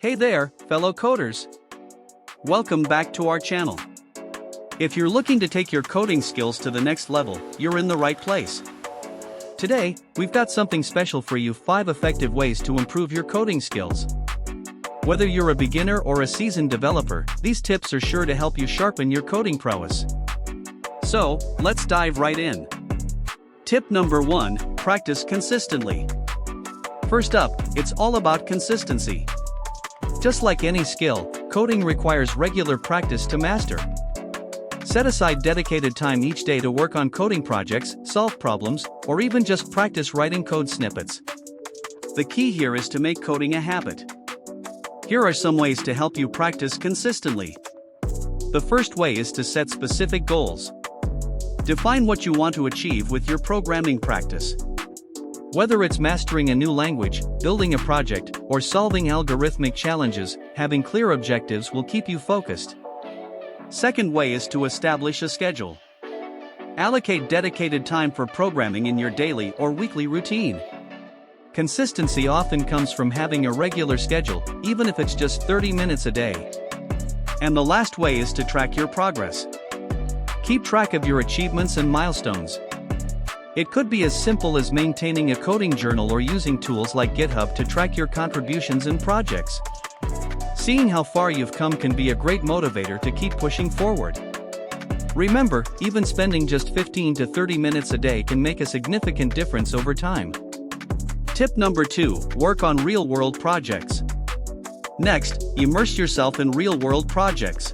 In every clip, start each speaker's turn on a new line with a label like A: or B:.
A: Hey there, fellow coders! Welcome back to our channel. If you're looking to take your coding skills to the next level, you're in the right place. Today, we've got something special for you: 5 effective ways to improve your coding skills. Whether you're a beginner or a seasoned developer, these tips are sure to help you sharpen your coding prowess. So, let's dive right in. Tip number 1, practice consistently. First up, it's all about consistency. Just like any skill, coding requires regular practice to master. Set aside dedicated time each day to work on coding projects, solve problems, or even just practice writing code snippets. The key here is to make coding a habit. Here are some ways to help you practice consistently. The first way is to set specific goals. Define what you want to achieve with your programming practice. Whether it's mastering a new language, building a project, or solving algorithmic challenges, having clear objectives will keep you focused. Second way is to establish a schedule. Allocate dedicated time for programming in your daily or weekly routine. Consistency often comes from having a regular schedule, even if it's just 30 minutes a day. And the last way is to track your progress. Keep track of your achievements and milestones. It could be as simple as maintaining a coding journal or using tools like GitHub to track your contributions and projects. Seeing how far you've come can be a great motivator to keep pushing forward. Remember, even spending just 15 to 30 minutes a day can make a significant difference over time. Tip number 2, work on real-world projects. Next, immerse yourself in real-world projects.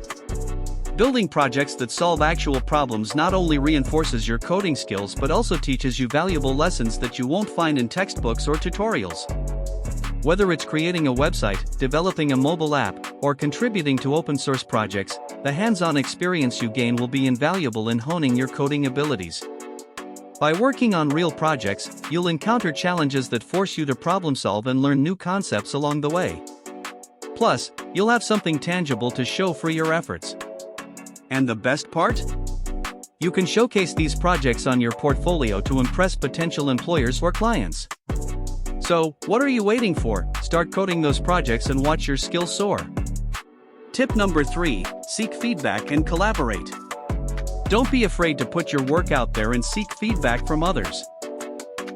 A: Building projects that solve actual problems not only reinforces your coding skills but also teaches you valuable lessons that you won't find in textbooks or tutorials. Whether it's creating a website, developing a mobile app, or contributing to open-source projects, the hands-on experience you gain will be invaluable in honing your coding abilities. By working on real projects, you'll encounter challenges that force you to problem-solve and learn new concepts along the way. Plus, you'll have something tangible to show for your efforts. And the best part? You can showcase these projects on your portfolio to impress potential employers or clients. So, what are you waiting for? Start coding those projects and watch your skills soar. Tip number 3, seek feedback and collaborate. Don't be afraid to put your work out there and seek feedback from others.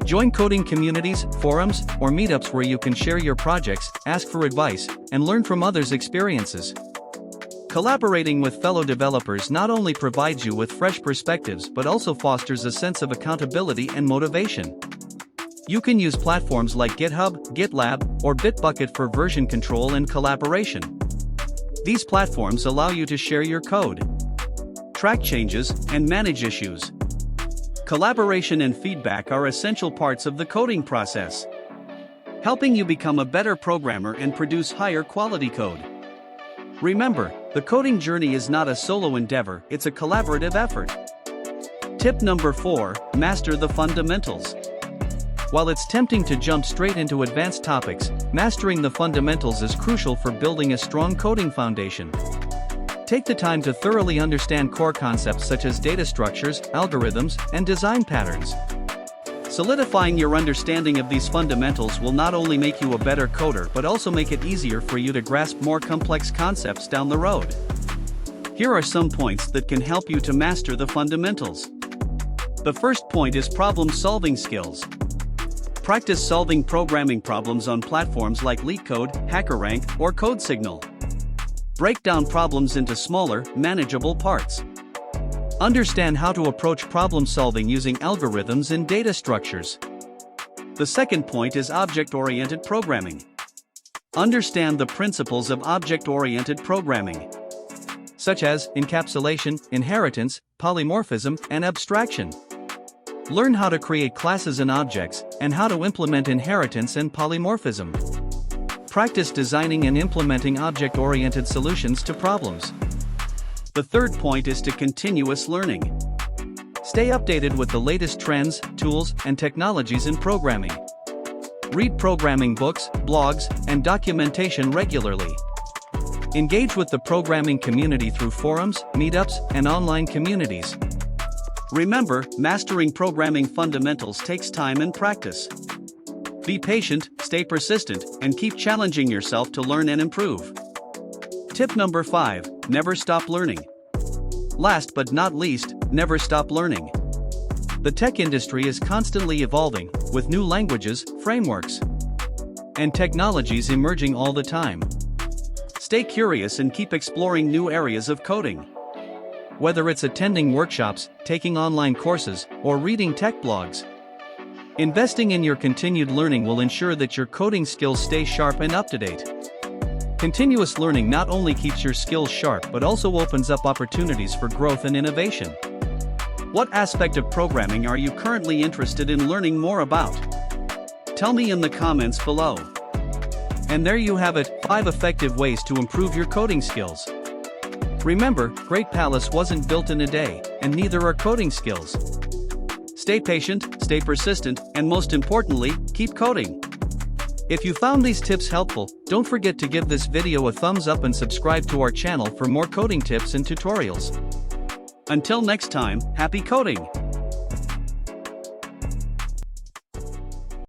A: Join coding communities, forums, or meetups where you can share your projects, ask for advice, and learn from others' experiences. Collaborating with fellow developers not only provides you with fresh perspectives but also fosters a sense of accountability and motivation. You can use platforms like GitHub, GitLab, or Bitbucket for version control and collaboration. These platforms allow you to share your code, track changes, and manage issues. Collaboration and feedback are essential parts of the coding process, helping you become a better programmer and produce higher quality code. Remember, the coding journey is not a solo endeavor, it's a collaborative effort. Tip number 4, master the fundamentals. While it's tempting to jump straight into advanced topics, mastering the fundamentals is crucial for building a strong coding foundation. Take the time to thoroughly understand core concepts such as data structures, algorithms, and design patterns. Solidifying your understanding of these fundamentals will not only make you a better coder but also make it easier for you to grasp more complex concepts down the road. Here are some points that can help you to master the fundamentals. The first point is problem-solving skills. Practice solving programming problems on platforms like LeetCode, HackerRank, or CodeSignal. Break down problems into smaller, manageable parts. Understand how to approach problem-solving using algorithms and data structures. The second point is object-oriented programming. Understand the principles of object-oriented programming, such as encapsulation, inheritance, polymorphism, and abstraction. Learn how to create classes and objects, and how to implement inheritance and polymorphism. Practice designing and implementing object-oriented solutions to problems. The third point is to continuous learning. Stay updated with the latest trends, tools, and technologies in programming. Read programming books, blogs, and documentation regularly. Engage with the programming community through forums, meetups, and online communities. Remember, mastering programming fundamentals takes time and practice. Be patient, stay persistent, and keep challenging yourself to learn and improve. Tip number 5, never stop learning. Last but not least, never stop learning. The tech industry is constantly evolving, with new languages, frameworks, and technologies emerging all the time. Stay curious and keep exploring new areas of coding. Whether it's attending workshops, taking online courses, or reading tech blogs, investing in your continued learning will ensure that your coding skills stay sharp and up to date. Continuous learning not only keeps your skills sharp but also opens up opportunities for growth and innovation. What aspect of programming are you currently interested in learning more about? Tell me in the comments below. And there you have it, 5 effective ways to improve your coding skills. Remember, Great Palace wasn't built in a day, and neither are coding skills. Stay patient, stay persistent, and most importantly, keep coding. If you found these tips helpful, don't forget to give this video a thumbs up and subscribe to our channel for more coding tips and tutorials. Until next time, happy coding!